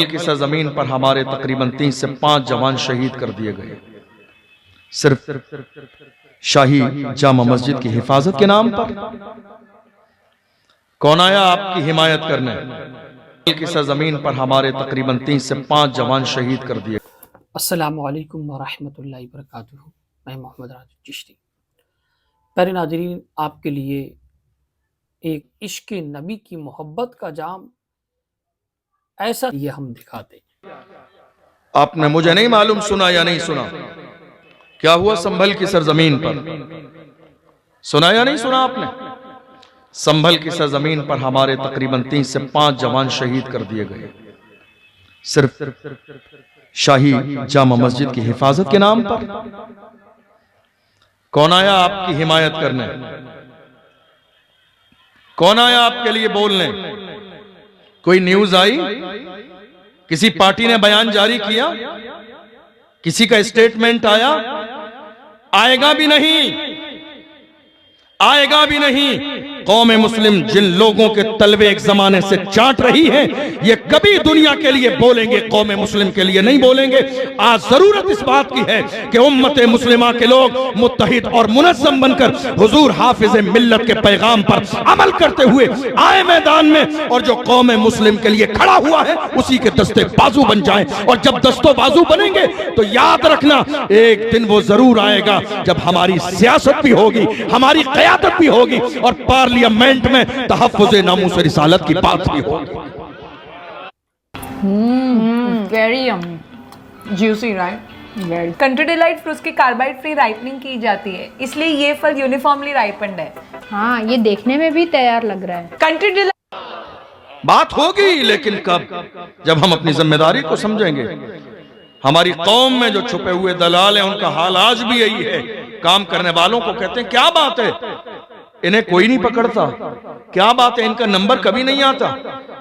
की सरजमीन पर हमारे तकरीबन 3 से 5 जवान शहीद कर दिए गए, सिर्फ शाही जामा मस्जिद की हिफाजत के नाम पर। कौन आया आपकी हिमायत करने? की सरजमीन पर हमारे तकरीबन 3 से 5 जवान शहीद कर दिए। अस्सलामु अलैकुम वरहमतुल्लाहि वबरकातुहू। मैं मोहम्मद राजू चिश्ती। प्यारे नाज़रीन, आपके लिए एक इश्क नबी की मोहब्बत का जाम ऐसा ये हम दिखाते। आपने मुझे नहीं मालूम सुना या नहीं सुना, क्या हुआ संभल की सरजमीन पर? सुना या नहीं सुना आपने? संभल की सरजमीन पर हमारे तकरीबन 3 से 5 जवान शहीद कर दिए गए, सिर्फ शाही जामा मस्जिद की हिफाजत के नाम पर। कौन आया आपकी हिमायत करने? कौन आया आपके लिए बोलने? कोई न्यूज आई? किसी पार्टी ने बयान जारी किया? किसी का स्टेटमेंट आया? आएगा भी नहीं, आएगा भी नहीं। कौम मुस्लिम जिन लोगों के तलबे एक जमाने से चाट रही है, ये कभी दुनिया के लिए बोलेंगे, कौम मुस्लिम के लिए नहीं बोलेंगे। आज जरूरत इस बात की है कि उम्मत मुस्लिमा के लोग मुत्तहिद और मुनज़्ज़म बनकर हुजूर हाफिज मिल्लत के पैगाम पर अमल करते हुए आए मैदान में, और जो कौम मुस्लिम के लिए खड़ा हुआ है उसी के दस्ते बाजू बन जाएं। और जब दस्तों बाजू बनेंगे तो याद रखना, एक दिन वो जरूर आएगा जब हमारी सियासत भी होगी, हमारी क़यादत भी होगी, और पार्लियामेंट में तहफ़्फ़ुज़ नामूस रिसालत की बात भी होगी। Very yummy, juicy, right? Very. Country delight fruits की कार्बाइड फ्री राइपनिंग की जाती है, इसलिए ये फल यूनिफॉर्मली राइपन्ड है। हाँ, ये देखने में भी तैयार लग रहा है। कंट्री डिलाइट बात होगी, लेकिन कब? जब हम अपनी जिम्मेदारी को समझेंगे। हमारी कौम में जो छुपे हुए दलाल हैं, उनका हाल आज भी यही है। काम करने वालों को कहते हैं क्या बात है, इन्हें कोई नहीं पकड़ता, क्या बात है इनका नंबर कभी नहीं आता,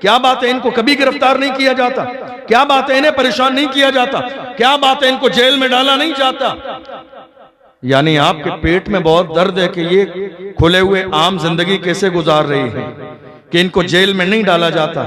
क्या बात है इनको कभी गिरफ्तार नहीं किया जाता, क्या बात है इन्हें परेशान नहीं किया जाता, क्या बात है इनको जेल में डाला नहीं जाता। यानी आपके पेट में बहुत दर्द है कि ये खुले हुए आम जिंदगी कैसे गुजार रही है, कि इनको जेल में नहीं डाला जाता।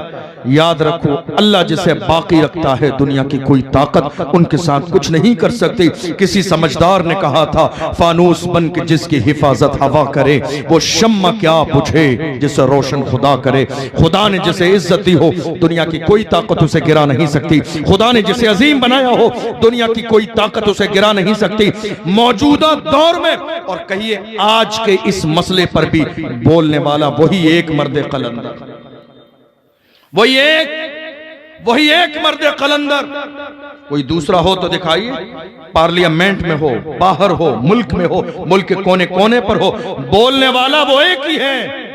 याद रखो, अल्लाह जिसे बाकी रखता है, दुनिया की कोई ताकत उनके साथ कुछ नहीं कर सकती। किसी समझदार ने कहा था, फानूस बन के जिसकी हिफाजत हवा करे, वो शम्मा क्या बुझे जिसे रोशन खुदा करे। खुदा ने जिसे इज्जत दी हो, दुनिया की कोई ताकत उसे गिरा नहीं सकती। खुदा ने जिसे अजीम बनाया हो, दुनिया की कोई ताकत उसे गिरा नहीं सकती। मौजूदा दौर में, और कहिए आज के इस मसले पर भी बोलने वाला वही एक मर्द कलंदर, वही एक मर्द कलंदर। कोई दूसरा हो तो दिखाइए, पार्लियामेंट में हो, बाहर हो, मुल्क में हो, मुल्क के कोने कोने पर हो, बोलने वाला वो एक ही है।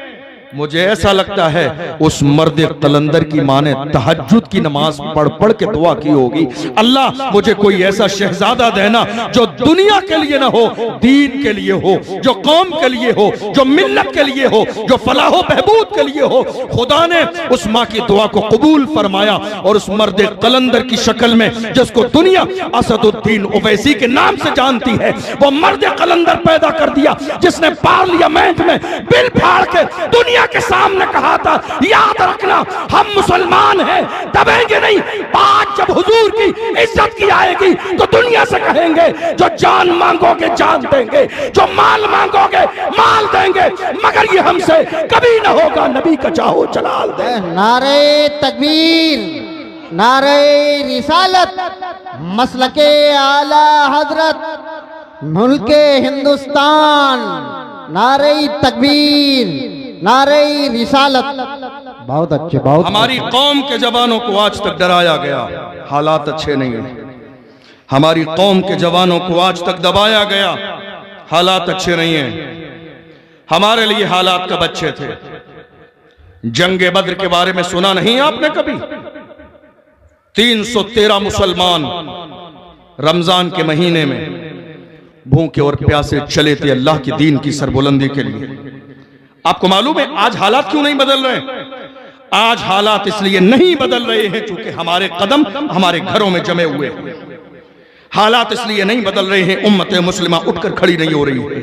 मुझे ऐसा लगता है उस मर्द कलंदर की माँ ने तहज्जुद की नमाज पढ़ पढ़ के दुआ की होगी, अल्लाह मुझे कोई ऐसा शहजादा देना जो दुनिया के लिए ना हो, दीन के लिए हो, जो कौम के लिए हो, जो मिल्लत के लिए हो, जो फलाह बहबूद के लिए हो। खुदा ने उस माँ की दुआ को कबूल फरमाया, और उस मर्द कलंदर की शक्ल में, जिसको दुनिया असदुद्दीन ओवैसी के नाम से जानती है, वो मर्द कलंदर पैदा कर दिया, जिसने पार्लियामेंट में बिल फाड़ के दुनिया के सामने कहा था, याद रखना हम मुसलमान हैं, दबेंगे नहीं। बात जब हुजूर की इज्जत की आएगी तो दुनिया से कहेंगे, जो जान मांगोगे जान देंगे, जो माल मांगोगे माल देंगे, मगर ये हमसे कभी ना होगा, नबी का चाहो जलाल दे। नारे तकबीर, नारे रिसालत, मसलके आला हजरत, मुल्के हिंदुस्तान, नारे तकबीर, नारे रिसालत। बहुत अच्छे, बहुत। हमारी कौम के जवानों को आज तक डराया गया, हालात अच्छे नहीं है। हमारी कौम के जवानों को आज तक दबाया गया, हालात अच्छे नहीं हैं। हमारे लिए हालात कब अच्छे थे? जंगे बद्र के बारे में सुना नहीं आपने कभी? 313 मुसलमान रमजान के महीने में भूखे और प्यासे चले थे अल्लाह की दीन की सरबुलंदी के लिए। आपको मालूम है आज हालात क्यों नहीं बदल रहे? आज हालात इसलिए नहीं बदल रहे हैं क्योंकि हमारे कदम हमारे घरों में जमे हुए हैं। हालात इसलिए नहीं बदल रहे हैं, उम्मत मुस्लिमा उठकर खड़ी नहीं हो रही है।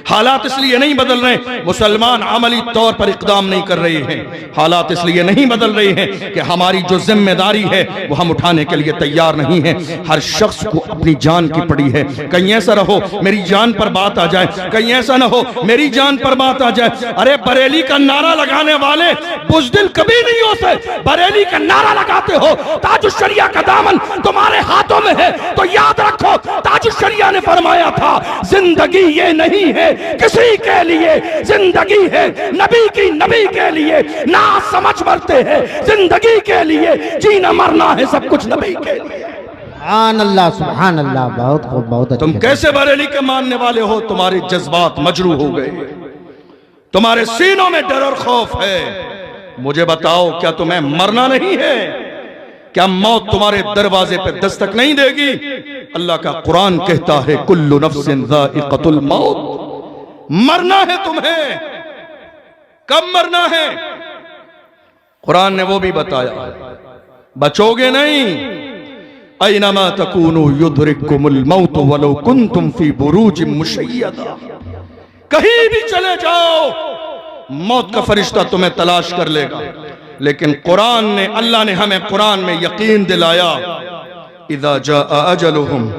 हालात इसलिए नहीं बदल रहे, मुसलमान अमली तौर पर इकदाम नहीं कर रहे हैं। हालात इसलिए नहीं बदल रहे हैं कि हमारी जो जिम्मेदारी है वो हम उठाने के लिए तैयार नहीं है। हर शख्स को अपनी जान की पड़ी है। कहीं ऐसा रहो मेरी जान पर बात आ जाए, कहीं ऐसा ना हो मेरी जान पर बात आ जाए। अरे बरेली का नारा लगाने वाले बुज़दिल कभी नहीं होते। बरेली का नारा लगाते हो, ताजुश शरिया का दामन तुम्हारे हाथों में है, तो याद रखो ताजुश शरिया ने फरमाया था जिंदगी ये नहीं है किसी के लिए, जिंदगी है नबी की, नबी के लिए। ना समझ मरते हैं जिंदगी के लिए, जीना मरना है सब कुछ नबी के लिए। सुभान अल्लाह, सुभान अल्लाह। बहुत खूब, बहुत तुम अच्छे। कैसे बरेली के मानने वाले हो? तुम्हारे जज्बात मजरू हो गए, तुम्हारे सीनों में डर और खौफ है। मुझे बताओ क्या तुम्हें मरना नहीं है? क्या मौत तुम्हारे दरवाजे पे दस्तक नहीं देगी? अल्लाह का कुरान कहता है कुल्लु नफ्सिन ज़ाइक़तुल मौत। मरना है तुम्हें। कब मरना है? कुरान ने वो भी बताया, बचोगे नहीं। ऐनमा तकूनु युद्रिकुमुल मौत वलो कुंतुम फी बुरूजिम मुशय्यदा। कहीं भी चले जाओ मौत का फरिश्ता तुम्हें तलाश कर लेगा। लेकिन कुरान ने, अल्लाह ने हमें कुरान में यकीन दिलाया, इज़ा जाअ अजलुहुम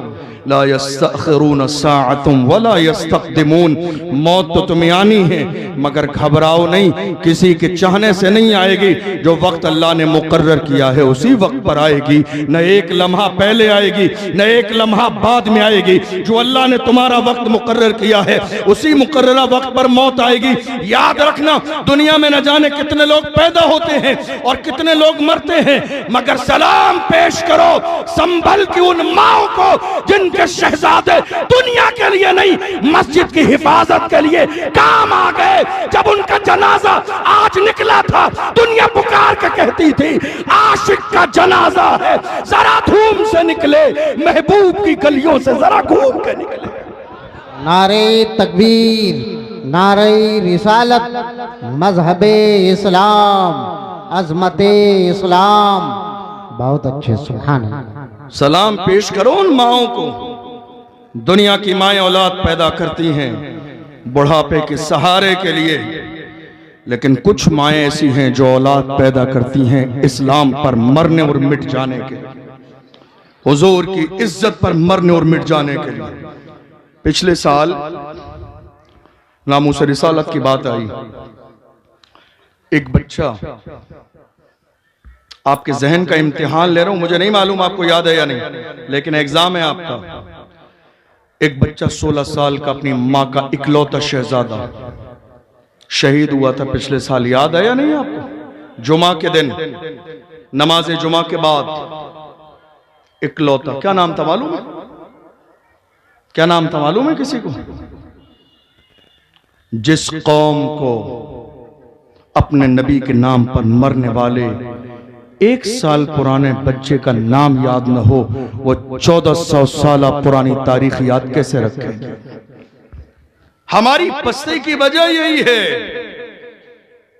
ला यस्तअखिरून साअतुम वला यस्तक़दिमून। मौत तो तुम्हें आनी है मगर घबराओ नहीं, किसी के चाहने से नहीं आएगी। जो वक्त अल्लाह ने मुकर्रर किया है उसी वक्त पर आएगी। न एक लम्हा पहले आएगी न एक लम्हा बाद में आएगी। जो अल्लाह ने तुम्हारा वक्त मुकर्रर किया है उसी मुकर्ररा वक्त पर मौत आएगी। याद रखना, दुनिया में न जाने कितने लोग पैदा होते हैं और कितने लोग मरते हैं, मगर सलाम पेश करो संभल की उन माओ को जिन के शहजादे दुनिया के लिए नहीं मस्जिद की हिफाजत के लिए काम आ गए। जब उनका जनाजा आज निकला था, दुनिया पुकार के कहती थी आशिक का जनाजा है, जरा धूम से निकले, महबूब की गलियों से जरा घूम के निकले। नारे तकबीर, नारे रिसालत, मजहबे इस्लाम, अजमते इस्लाम। बहुत अच्छे, सुभान अल्लाह। सलाम पेश करो उन माओं को। दुनिया की माएं औलाद पैदा करती हैं बुढ़ापे के सहारे के लिए, लेकिन कुछ माएं ऐसी हैं जो औलाद पैदा करती हैं इस्लाम पर मरने और मिट जाने के लिए, हुजूर की इज्जत पर मरने और मिट जाने के लिए। पिछले साल नामूस रिसालत की बात आई। एक बच्चा, आपके जहन का इम्तिहान ले रहा हूं, मुझे नहीं मालूम आपको याद है या नहीं, लेकिन एग्जाम है आपका। एक बच्चा 16 साल का, अपनी मां का इकलौता शहजादा, शहीद हुआ था पिछले साल। याद है या नहीं आपको? जुमा के दिन, नमाज जुमा के बाद, इकलौता। क्या नाम था मालूम है? क्या नाम था मालूम है किसी को? जिस कौम को अपने नबी के नाम पर मरने वाले 1 साल पुराने बच्चे का नाम याद न हो, वो 1400 साल पुरानी तारीख याद कैसे रखेंगे? हमारी पस्ती की वजह यही है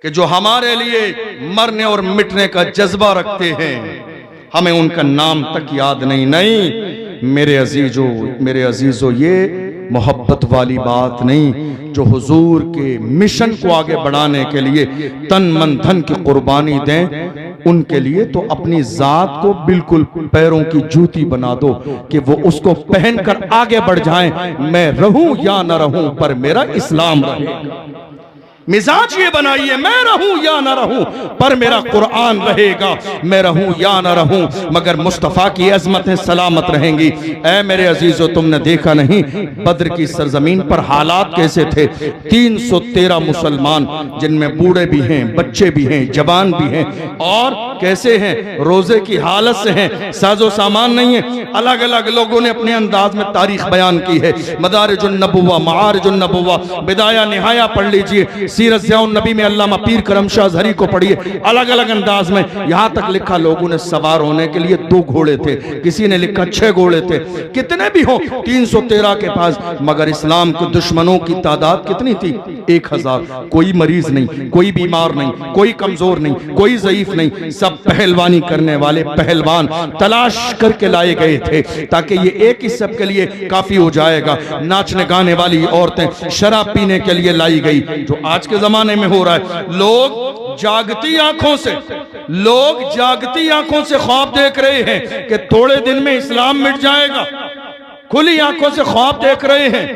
कि जो हमारे लिए मरने और मिटने का जज्बा रखते हैं, हमें उनका नाम तक याद नहीं। नहीं मेरे अजीजों, ये मोहब्बत वाली बात नहीं। जो हुजूर के मिशन को आगे बढ़ाने के लिए तन मन धन की कुर्बानी दें, उनके लिए तो अपनी जात को बिल्कुल पैरों की जूती बना दो कि वो उसको पहनकर आगे बढ़ जाएं। मैं रहूं या न रहूं पर मेरा इस्लाम रहेगा। मिजाज ये बनाइए, मैं रहूं या ना रहूं पर मेरा कुरान रहेगा। मैं रहूं या ना रहूं मगर मुस्तफ़ा की अजमतें सलामत रहेंगी। ऐ मेरे अजीजों, तुमने देखा नहीं बद्र की सरजमीन पर हालात कैसे थे? 313 मुसलमान, जिनमें बूढ़े भी हैं, बच्चे भी हैं, जवान भी हैं, और कैसे हैं? रोजे की हालत से हैं, साजो सामान नहीं है। अलग अलग लोगों ने अपने अंदाज में तारीख बयान की है। मदारिजुन नबुव्वा, मारिजुन नबुव्वा, बिदाया निहाया पढ़ लीजिए, सीरत ज़ियाउन नबी में अल्लामा पीर करम शाह ज़हरी को पढ़िए, अलग अलग अंदाज में। यहां तक लिखा लोगों ने सवार होने के लिए 2 घोड़े थे, किसी ने लिखा 6 घोड़े थे। कितने भी हो 313 के पास, मगर इस्लाम के दुश्मनों की तादाद कितनी थी? 1000। कोई मरीज नहीं, कोई बीमार नहीं, कोई कमजोर नहीं, कोई ज़ईफ नहीं, सब पहलवानी करने वाले पहलवान तलाश करके लाए गए थे ताकि ये एक ही सब के लिए काफी हो जाएगा। नाचने गाने वाली औरतें शराब पीने के लिए लाई गई, जो आज के जमाने में हो रहा है। लोग जागती आंखों से ख्वाब देख रहे हैं कि थोड़े दिन में इस्लाम मिट जाएगा। खुली आंखों से ख्वाब देख रहे हैं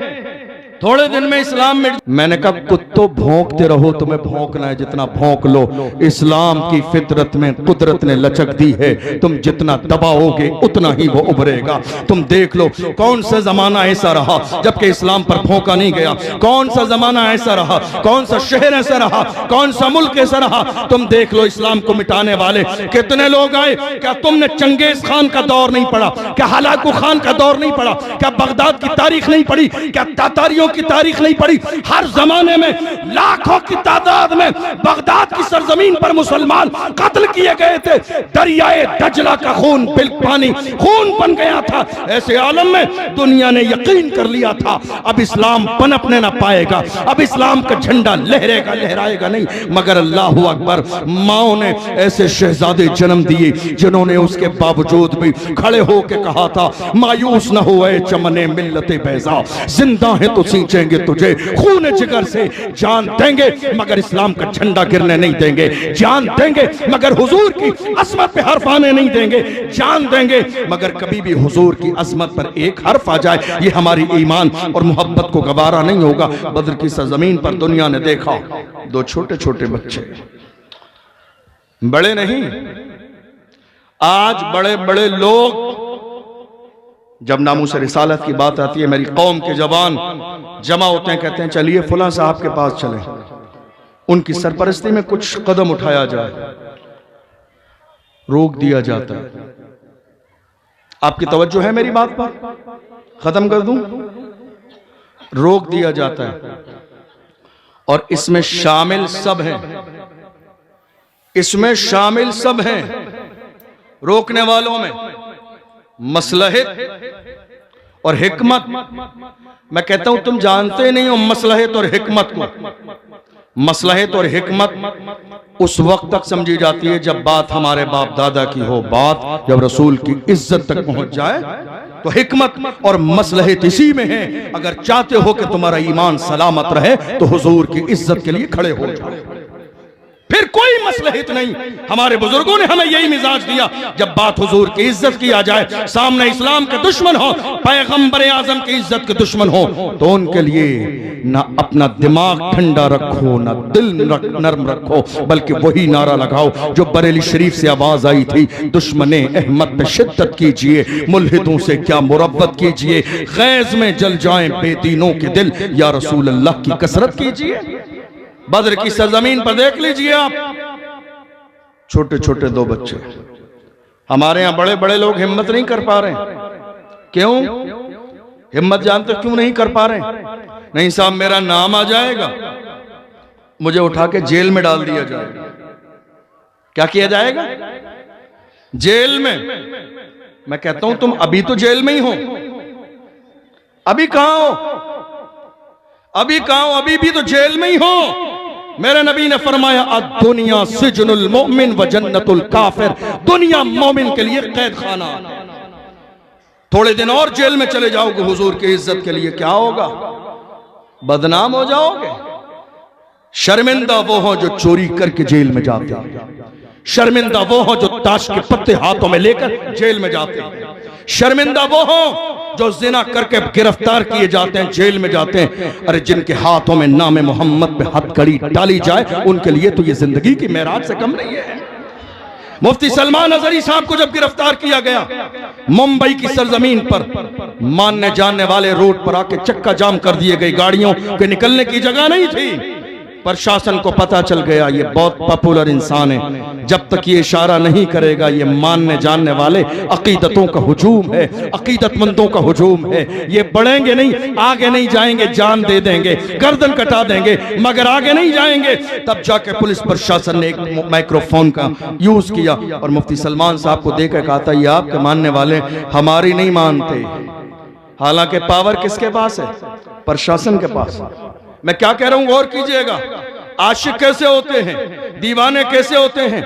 थोड़े दिन में इस्लाम मिट। मैंने कहा कुत्तो भौंकते रहो, तुम्हें भौंकना है जितना भौंक लो। इस्लाम की फितरत में कुदरत ने लचक दी है, तुम जितना दबाओगे उतना ही वो उभरेगा। तुम देख लो कौन सा जमाना ऐसा रहा जबकि इस्लाम पर भौंका नहीं गया, कौन सा जमाना ऐसा रहा, कौन सा शहर ऐसा रहा, कौन सा मुल्क ऐसा रहा। तुम देख लो इस्लाम को मिटाने वाले कितने लोग आए। क्या तुमने चंगेज खान का दौर नहीं पढ़ा? क्या हलाकू खान का दौर नहीं पढ़ा? क्या बगदाद की तारीख नहीं पढ़ी? क्या तातारियों की तारीख नहीं पढ़ी? हर जमाने में लाखों की तादाद में बगदाद की सरजमीन पर मुसलमान कत्ल किए गए थे। दरियाए दजला का खून पानी खून बन गया था। ऐसे आलम में दुनिया ने यकीन कर लिया था अब इस्लाम पनपने ना पाएगा, अब इस्लाम का झंडा लहराएगा नहीं। मगर अल्लाहु अकबर, माओ ने ऐसे शहजादे जन्म दिए जिन्होंने उसके बावजूद भी खड़े होकर कहा था मायूस न हो ऐ चमने मिल्लते बैजा, जिंदा है तो सींचेंगे तुझे खून जिगर से, जान देंगे मगर इस्लाम का झंडा गिरने नहीं देंगे, जान देंगे मगर हुजूर की अजमत पे हर्फ आने नहीं देंगे, जान देंगे मगर कभी भी हुजूर की अजमत पर एक हर्फ आ जाए ये हमारी ईमान और मोहब्बत को गवारा नहीं होगा। बद्र की सरजमीन पर दुनिया ने देखा 2 छोटे छोटे बच्चे, बड़े नहीं, आज बड़े बड़े लोग जब नामूस रिसालत की बात आती है, मेरी कौम के जवान जमा होते हैं, कहते हैं चलिए फुला साहब के पास चलें, उनकी सरपरस्ती में कुछ कदम उठाया जाए, रोक दिया जाता है। आपकी तवज्जो है मेरी बात पर? खत्म कर दूं? रोक दिया जाता है और इसमें शामिल सब हैं, इसमें शामिल सब हैं। रोकने वालों में मसलहत और हिकमत। मैं कहता हूं तुम जानते नहीं हो मसलहत और हिकमत को। मसलहत और हिकमत उस वक्त तक समझी जाती है जब बात हमारे बाप दादा की हो, बात जब रसूल की इज्जत तक पहुंच जाए तो हिकमत और मसलहत इसी में है। अगर चाहते हो कि तुम्हारा ईमान सलामत रहे तो हुजूर की इज्जत के लिए खड़े हो जाओ, फिर कोई मसलहत नहीं। हमारे बुजुर्गों ने हमें यही मिजाज दिया, जब बात हुजूर की इज्जत किया जाए, सामने इस्लाम के दुश्मन हो, पैगंबर आजम की इज्जत के दुश्मन हो, तो उनके लिए ना अपना दिमाग ठंडा रखो, ना दिल नरम रखो, बल्कि वही नारा लगाओ जो बरेली शरीफ से आवाज आई थी, दुश्मने अहमद पे शिद्दत कीजिए, मुल्हिदों से क्या मुरब्बत कीजिए, गैज में जल जाएं बेदीनों के दिल, या रसूल अल्लाह की कसरत कीजिए। बद्र की सरजमीन पर देख लीजिए आप, छोटे छोटे 2 बच्चे। हमारे यहां बड़े बड़े लोग हिम्मत नहीं कर पा रहे। क्यों हिम्मत जानते क्यों नहीं कर पा रहे? नहीं साहब मेरा नाम आ जाएगा, मुझे उठा के जेल में डाल दिया जाएगा। क्या किया जाएगा? जेल में। मैं कहता हूं तुम अभी तो जेल में ही हो, अभी कहां हो? अभी कहां हो? अभी भी तो जेल में ही हो। मेरे नबी ने फरमाया दुनिया सिजनुल मोमिन व जन्नतुल काफिर, दुनिया मोमिन के लिए कैद खाना। थोड़े दिन और जेल में चले जाओगे हुजूर की इज्जत के लिए, क्या होगा? बदनाम हो जाओगे। शर्मिंदा वो हो जो चोरी करके जेल में जाते हैं, शर्मिंदा वो हो जो ताश के पत्ते हाथों में लेकर जेल में जाते हैं, शर्मिंदा वो हो जो जिना करके गिरफ्तार किए जाते हैं, जेल में जाते हैं। अरे जिनके हाथों में नाम मोहम्मद पे हथकड़ी डाली जाए उनके लिए तो ये जिंदगी की मेराज से कम नहीं है। मुफ्ती सलमान अजहरी साहब को जब गिरफ्तार किया गया मुंबई की सरजमीन पर, मानने जानने वाले रोड पर आके चक्का जाम कर दिए गए, गाड़ियों के निकलने की जगह नहीं थी। प्रशासन को पता चल गया ये बहुत पॉपुलर इंसान है, जब तक ये इशारा नहीं करेगा ये मानने जानने वाले अकीदतों का हुजूम है, अकीदतमंदों का हुजूम है, ये बढ़ेंगे नहीं, आगे नहीं जाएंगे, जान दे देंगे, गर्दन कटा देंगे, मगर आगे नहीं जाएंगे। तब जाके पुलिस प्रशासन ने एक माइक्रोफोन का यूज किया और मुफ्ती सलमान साहब को देखकर कहा था ये आपके मानने वाले हमारी नहीं मानते। हालांकि पावर किसके पास है? प्रशासन के पास। मैं क्या कह रहा हूं गौर कीजिएगा। आशिक कैसे होते हैं, दीवाने कैसे होते हैं?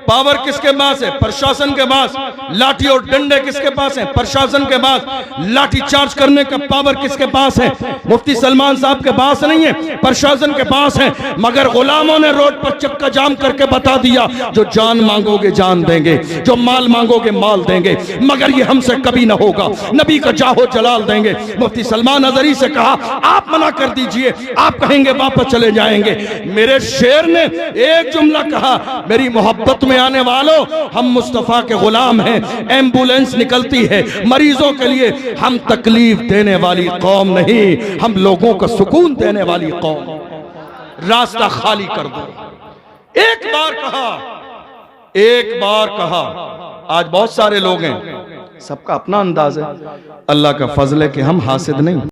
पावर किसके पास है? प्रशासन के पास। लाठी और डंडे किसके पास है? प्रशासन के पास। लाठी चार्ज करने का पावर किसके पास है? मुफ्ती सलमान साहब के पास नहीं है, प्रशासन के पास है। मगर गुलामों ने रोड पर चक्का जाम करके बता दिया जो जान मांगोगे जान देंगे, जो माल मांगोगे माल देंगे, मगर ये हमसे कभी ना होगा, नबी का जाहो जलाल देंगे। मुफ्ती सलमान अजहरी से कहा आप मना कर दीजिए, आप कहेंगे वापस चले जाएंगे। मेरे शेर ने एक जुमला कहा, मेरी मोहब्बत में आने वालों, हम मुस्तफा के गुलाम हैं। एम्बुलेंस निकलती है मरीजों के लिए, हम तकलीफ देने वाली कौम नहीं, हम लोगों को सुकून देने वाली कौम। रास्ता खाली कर दो। एक बार कहा, एक बार कहा। आज बहुत सारे लोग हैं, सबका अपना अंदाज है। अल्लाह का फजल है कि हम हासिद नहीं।